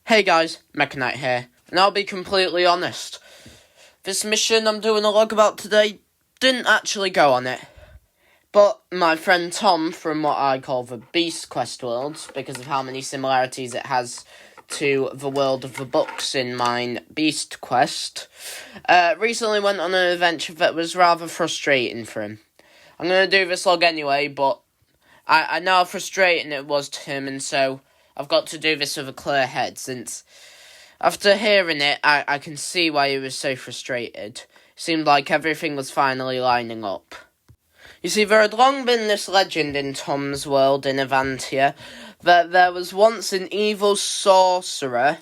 Hey guys, Mecha Knight here, and I'll be completely honest. This mission I'm doing a log about today didn't actually go on it. But my friend Tom from what I call the Beast Quest world, because of how many similarities it has to the world of the books in mine Beast Quest, recently went on an adventure that was rather frustrating for him. I'm going to do this log anyway, but I know how frustrating it was to him, and so I've got to do this with a clear head, since after hearing it, I can see why he was so frustrated. It seemed like everything was finally lining up. You see, there had long been this legend in Tom's world in Avantia that there was once an evil sorcerer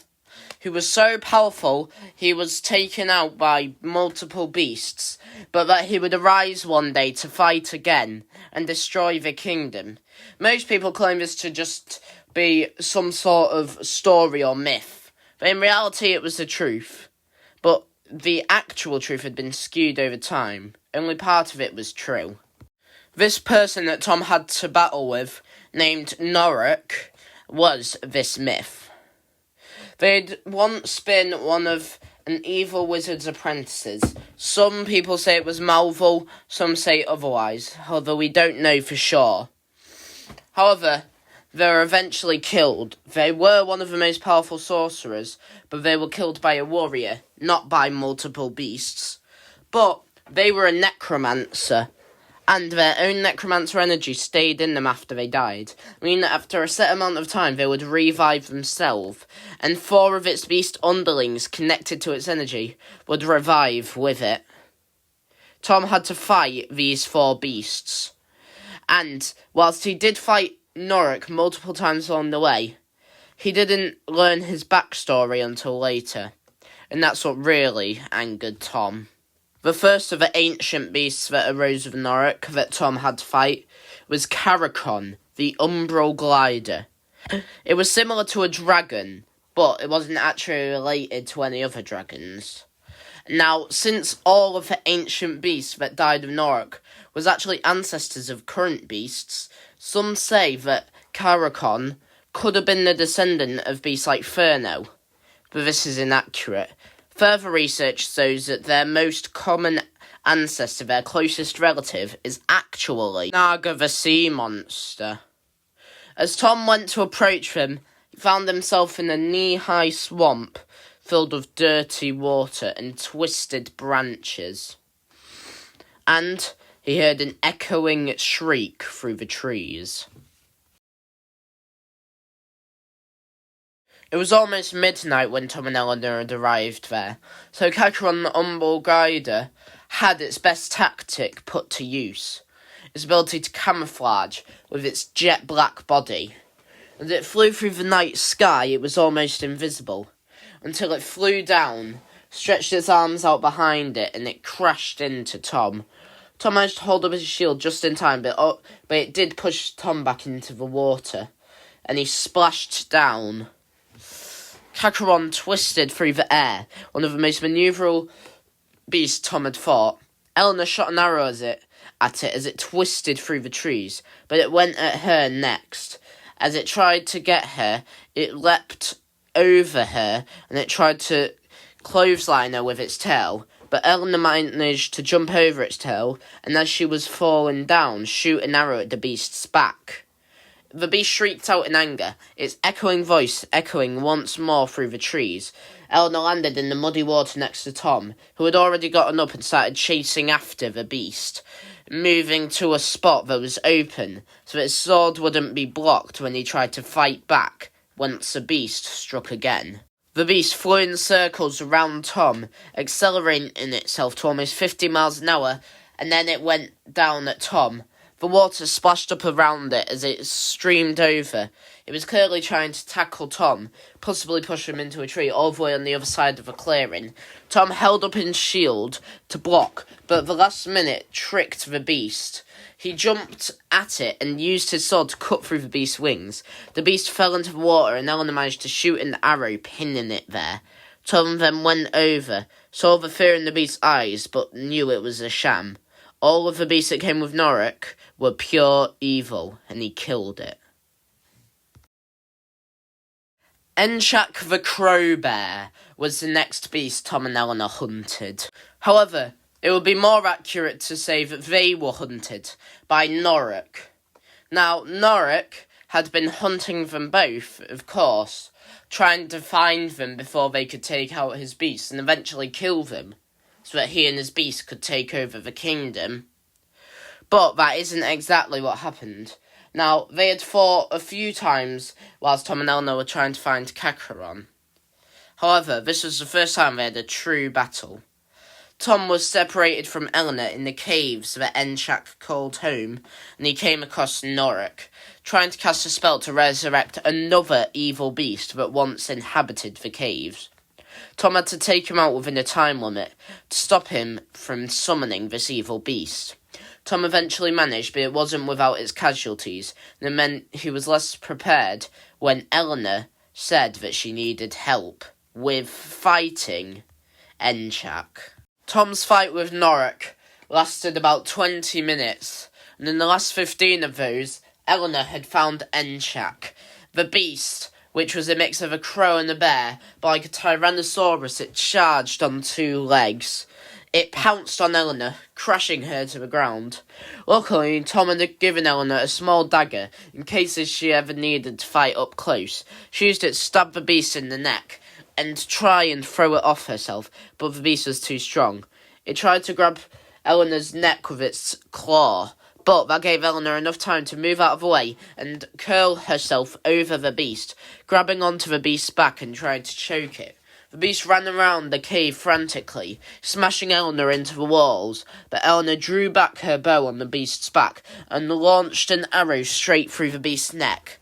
who was so powerful he was taken out by multiple beasts, but that he would arise one day to fight again and destroy the kingdom. Most people claim this to just be some sort of story or myth, but in reality it was the truth. But the actual truth had been skewed over time. Only part of it was true. This person that Tom had to battle with, named Norik, was this myth. They'd once been one of an evil wizard's apprentices. Some people say it was Malval, some say otherwise, although we don't know for sure. However, they were eventually killed. They were one of the most powerful sorcerers, but they were killed by a warrior, not by multiple beasts. But they were a necromancer, and their own necromancer energy stayed in them after they died, meaning that after a set amount of time they would revive themselves, and 4 of its beast underlings connected to its energy would revive with it. Tom had to fight these 4 beasts, and whilst he did fight Norik multiple times along the way, he didn't learn his backstory until later, and that's what really angered Tom. The first of the ancient beasts that arose with Norik that Tom had to fight was Karakon, the Umbral Glider. It was similar to a dragon, but it wasn't actually related to any other dragons. Now, since all of the ancient beasts that died of Norik was actually ancestors of current beasts, some say that Karakon could have been the descendant of beasts like Furno, but this is inaccurate. Further research shows that their most common ancestor, their closest relative, is actually Naga the sea monster. As Tom went to approach him, he found himself in a knee-high swamp filled with dirty water and twisted branches. And he heard an echoing shriek through the trees. It was almost midnight when Tom and Eleanor had arrived there, so Kakarot the Umbral Glider had its best tactic put to use, its ability to camouflage with its jet black body. As it flew through the night sky, it was almost invisible, until it flew down, stretched its arms out behind it, and it crashed into Tom. Tom managed to hold up his shield just in time, but it did push Tom back into the water, and he splashed down. Kakarot twisted through the air, one of the most maneuverable beasts Tom had fought. Eleanor shot an arrow at it as it twisted through the trees, but it went at her next. As it tried to get her, it leapt over her, and it tried to clothesline her with its tail, but Eleanor managed to jump over its tail, and as she was falling down, shoot an arrow at the beast's back. The beast shrieked out in anger, its echoing voice echoing once more through the trees. Eleanor landed in the muddy water next to Tom, who had already gotten up and started chasing after the beast, moving to a spot that was open, so that his sword wouldn't be blocked when he tried to fight back once the beast struck again. The beast flew in circles around Tom, accelerating itself to almost 50 miles an hour, and then it went down at Tom. The water splashed up around it as it streamed over. It was clearly trying to tackle Tom, possibly push him into a tree all the way on the other side of a clearing. Tom held up his shield to block, but at the last minute tricked the beast. He jumped at it and used his sword to cut through the beast's wings. The beast fell into the water, and Eleanor managed to shoot an arrow, pinning it there. Tom then went over, saw the fear in the beast's eyes, but knew it was a sham. All of the beasts that came with Norik were pure evil, and he killed it. Enshak the Crow Bear was the next beast Tom and Eleanor hunted. However, it would be more accurate to say that they were hunted by Norik. Now, Norik had been hunting them both, of course, trying to find them before they could take out his beast and eventually kill them, so that he and his beast could take over the kingdom. But that isn't exactly what happened. Now, they had fought a few times whilst Tom and Eleanor were trying to find Kakaron. However, this was the first time they had a true battle. Tom was separated from Eleanor in the caves that Enshak called home, and he came across Norik, trying to cast a spell to resurrect another evil beast that once inhabited the caves. Tom had to take him out within a time limit to stop him from summoning this evil beast. Tom eventually managed, but it wasn't without its casualties, and it meant he was less prepared when Eleanor said that she needed help with fighting Enshak. Tom's fight with Norik lasted about 20 minutes, and in the last 15 of those, Eleanor had found Enshak, the beast, which was a mix of a crow and a bear, but like a Tyrannosaurus it charged on 2 legs. It pounced on Eleanor, crashing her to the ground. Luckily, Tom had given Eleanor a small dagger in case she ever needed to fight up close. She used it to stab the beast in the neck and try and throw it off herself, but the beast was too strong. It tried to grab Eleanor's neck with its claw, but that gave Eleanor enough time to move out of the way and curl herself over the beast, grabbing onto the beast's back and trying to choke it. The beast ran around the cave frantically, smashing Eleanor into the walls, but Eleanor drew back her bow on the beast's back and launched an arrow straight through the beast's neck.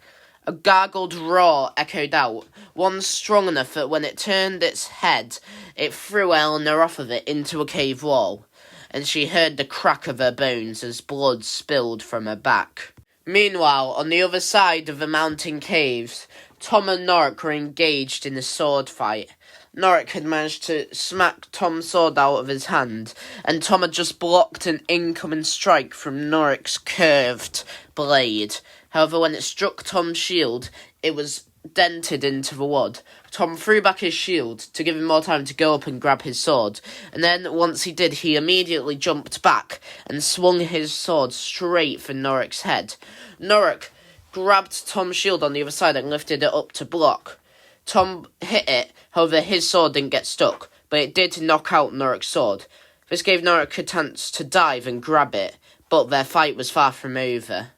A gargled roar echoed out, one strong enough that when it turned its head, it threw Eleanor off of it into a cave wall, and she heard the crack of her bones as blood spilled from her back. Meanwhile, on the other side of the mountain caves, Tom and Norik were engaged in a sword fight. Norik had managed to smack Tom's sword out of his hand, and Tom had just blocked an incoming strike from Norik's curved blade. However, when it struck Tom's shield, it was dented into the wood. Tom threw back his shield to give him more time to go up and grab his sword, and then once he did, he immediately jumped back and swung his sword straight for Norik's head. Norik grabbed Tom's shield on the other side and lifted it up to block. Tom hit it, however his sword didn't get stuck, but it did knock out Norik's sword. This gave Norik a chance to dive and grab it, but their fight was far from over.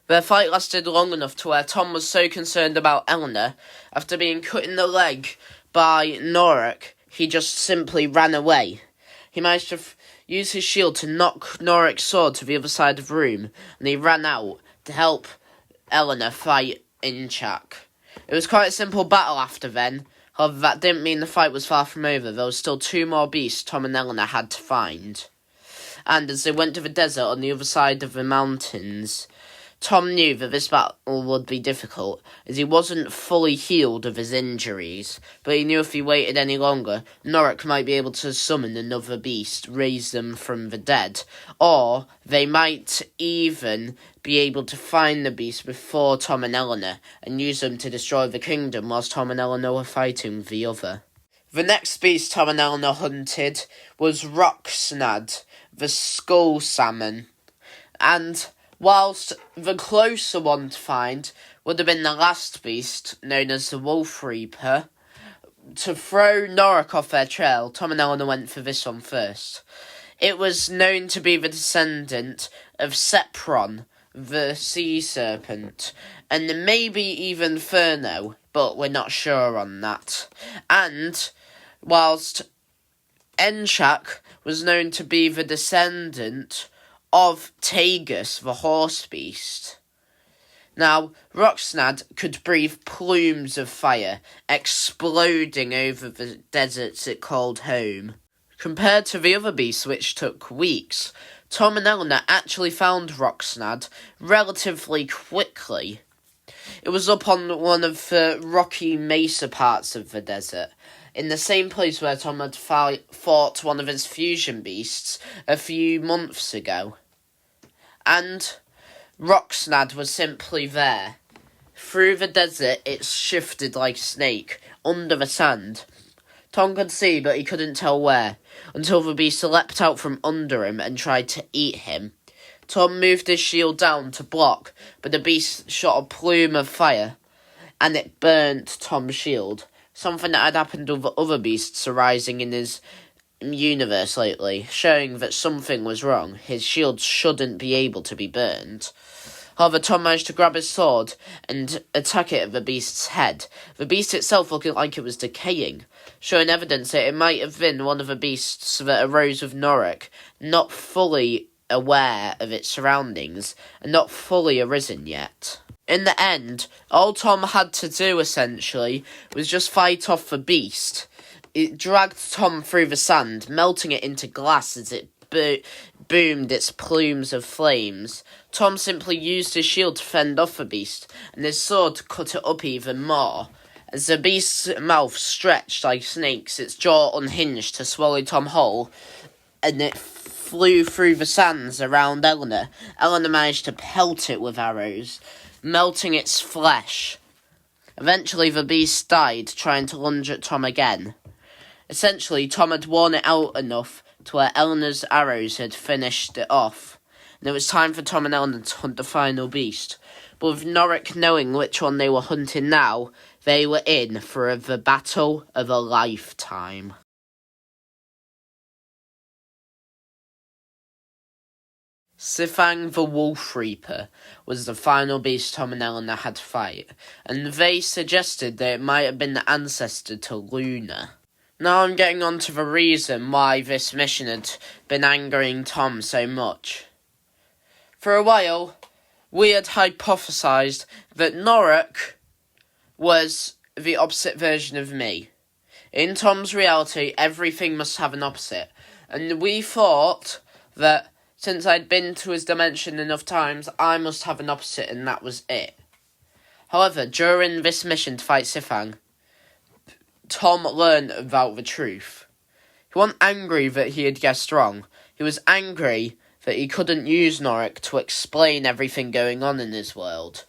Their fight lasted long enough to where Tom was so concerned about Eleanor, after being cut in the leg by Norik, he just simply ran away. He managed to use his shield to knock Norik's sword to the other side of the room, and he ran out to help Eleanor fight Enshak. It was quite a simple battle after then, however that didn't mean the fight was far from over. There was still 2 more beasts Tom and Eleanor had to find. And as they went to the desert on the other side of the mountains, Tom knew that this battle would be difficult, as he wasn't fully healed of his injuries, but he knew if he waited any longer, Norik might be able to summon another beast, raise them from the dead, or they might even be able to find the beast before Tom and Eleanor, and use them to destroy the kingdom whilst Tom and Eleanor were fighting the other. The next beast Tom and Eleanor hunted was Rocksnad, the skull salmon, and whilst the closer one to find would have been the last beast, known as the Wolf Reaper, to throw Norik off their trail, Tom and Eleanor went for this one first. It was known to be the descendant of Sepron, the sea serpent, and maybe even Furno, but we're not sure on that. And whilst Enshak was known to be the descendant of Tagus, the horse beast. Now, Rocksnad could breathe plumes of fire, exploding over the deserts it called home. Compared to the other beasts, which took weeks, Tom and Eleanor actually found Rocksnad relatively quickly. It was up on one of the rocky mesa parts of the desert, in the same place where Tom had fought one of his fusion beasts a few months ago. And Roxnad was simply there. Through the desert, it shifted like a snake, under the sand. Tom could see, but he couldn't tell where, until the beast leapt out from under him and tried to eat him. Tom moved his shield down to block, but the beast shot a plume of fire, and it burnt Tom's shield, something that had happened with other beasts arising in his universe lately, showing that something was wrong. His shield shouldn't be able to be burned. However, Tom managed to grab his sword and attack it at the beast's head, the beast itself looking like it was decaying, showing evidence that it might have been one of the beasts that arose with Norik, not fully aware of its surroundings, and not fully arisen yet. In the end, all Tom had to do, essentially, was just fight off the beast. It dragged Tom through the sand, melting it into glass as it boomed its plumes of flames. Tom simply used his shield to fend off the beast, and his sword to cut it up even more. As the beast's mouth stretched like snakes, its jaw unhinged to swallow Tom whole, and it flew through the sands around Eleanor. Eleanor managed to pelt it with arrows, melting its flesh. Eventually, the beast died, trying to lunge at Tom again. Essentially, Tom had worn it out enough to where Eleanor's arrows had finished it off, and it was time for Tom and Eleanor to hunt the final beast. But with Norik knowing which one they were hunting now, they were in for the battle of a lifetime. Sifang the Wolf Reaper was the final beast Tom and Eleanor had to fight, and they suggested that it might have been the ancestor to Luna. Now I'm getting on to the reason why this mission had been angering Tom so much. For a while, we had hypothesized that Norik was the opposite version of me. In Tom's reality, everything must have an opposite, and we thought that since I'd been to his dimension enough times, I must have an opposite, and that was it. However, during this mission to fight Sifang, Tom learned about the truth. He wasn't angry that he had guessed wrong. He was angry that he couldn't use Norik to explain everything going on in his world.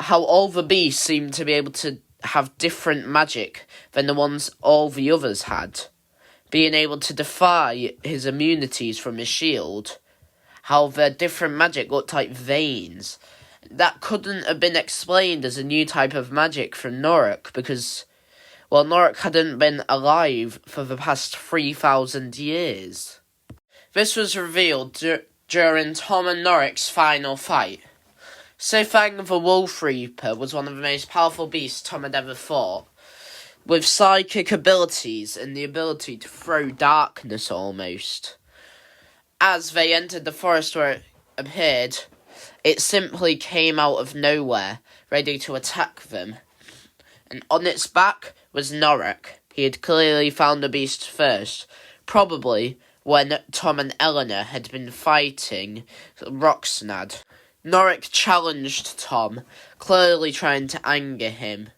How all the beasts seemed to be able to have different magic than the ones all the others had. Being able to defy his immunities from his shield. How their different magic looked like veins. That couldn't have been explained as a new type of magic from Norik because, well, Norik hadn't been alive for the past 3,000 years. This was revealed during Tom and Norik's final fight. Sifang the Wolf Reaper was one of the most powerful beasts Tom had ever fought, with psychic abilities and the ability to throw darkness almost. As they entered the forest where it appeared, it simply came out of nowhere, ready to attack them. And on its back was Norik. He had clearly found the beast first, probably when Tom and Eleanor had been fighting Roxnad. Norik challenged Tom, clearly trying to anger him,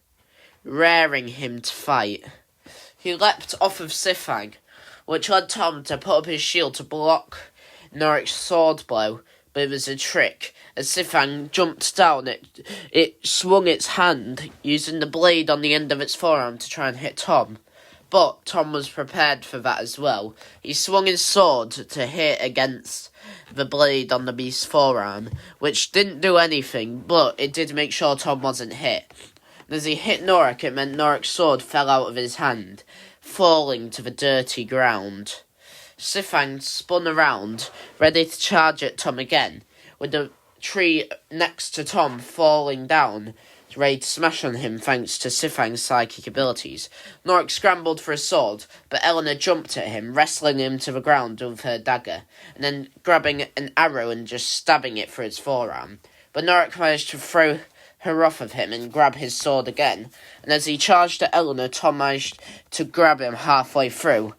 raring him to fight. He leapt off of Sifang, which led Tom to put up his shield to block Norik's sword blow, but it was a trick. As Sifang jumped down, it swung its hand, using the blade on the end of its forearm to try and hit Tom. But Tom was prepared for that as well. He swung his sword to hit against the blade on the beast's forearm, which didn't do anything, but it did make sure Tom wasn't hit. And as he hit Norik, it meant Norik's sword fell out of his hand, falling to the dirty ground. Sifang spun around, ready to charge at Tom again, with the tree next to Tom falling down, ready to smash on him thanks to Sifang's psychic abilities. Norik scrambled for a sword, but Eleanor jumped at him, wrestling him to the ground with her dagger, and then grabbing an arrow and just stabbing it through his forearm. But Norik managed to throw her off of him and grab his sword again, and as he charged at Eleanor, Tom managed to grab him halfway through.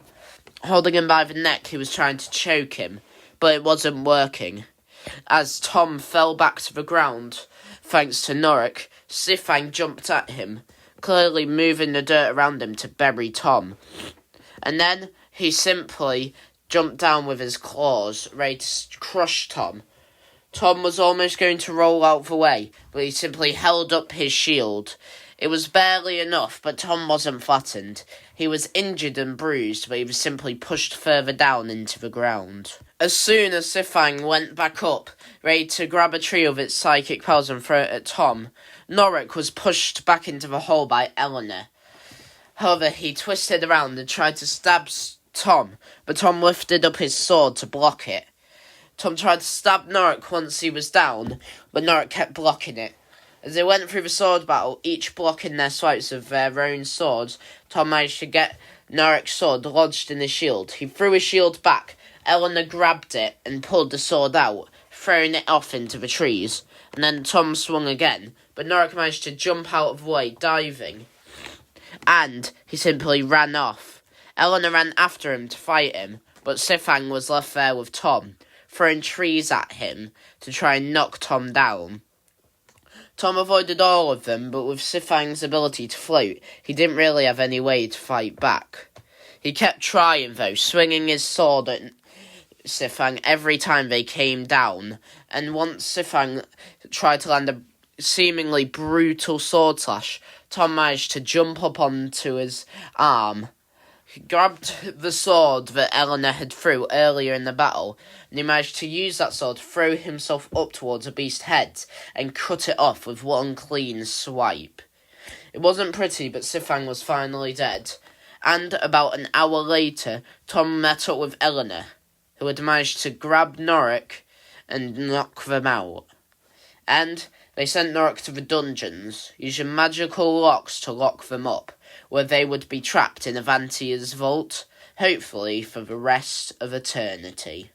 Holding him by the neck, he was trying to choke him, but it wasn't working. As Tom fell back to the ground, thanks to Norik, Sifang jumped at him, clearly moving the dirt around him to bury Tom. And then he simply jumped down with his claws, ready to crush Tom. Tom was almost going to roll out the way, but he simply held up his shield. It was barely enough, but Tom wasn't flattened. He was injured and bruised, but he was simply pushed further down into the ground. As soon as Sifang went back up, ready to grab a tree of its psychic powers and throw it at Tom, Norik was pushed back into the hole by Eleanor. However, he twisted around and tried to stab Tom, but Tom lifted up his sword to block it. Tom tried to stab Norik once he was down, but Norik kept blocking it. As they went through the sword battle, each blocking their swipes of their own swords, Tom managed to get Norik's sword lodged in his shield. He threw his shield back. Eleanor grabbed it and pulled the sword out, throwing it off into the trees. And then Tom swung again, but Norik managed to jump out of the way, diving. And he simply ran off. Eleanor ran after him to fight him, but Sifang was left there with Tom, throwing trees at him to try and knock Tom down. Tom avoided all of them, but with Sifang's ability to float, he didn't really have any way to fight back. He kept trying, though, swinging his sword at Sifang every time they came down, and once Sifang tried to land a seemingly brutal sword slash, Tom managed to jump up onto his arm. He grabbed the sword that Eleanor had threw earlier in the battle, and he managed to use that sword to throw himself up towards a beast's head and cut it off with one clean swipe. It wasn't pretty, but Sifang was finally dead, and about an hour later, Tom met up with Eleanor, who had managed to grab Norik and knock them out. And they sent Norik to the dungeons, using magical locks to lock them up, where they would be trapped in Avantia's vault, hopefully for the rest of eternity.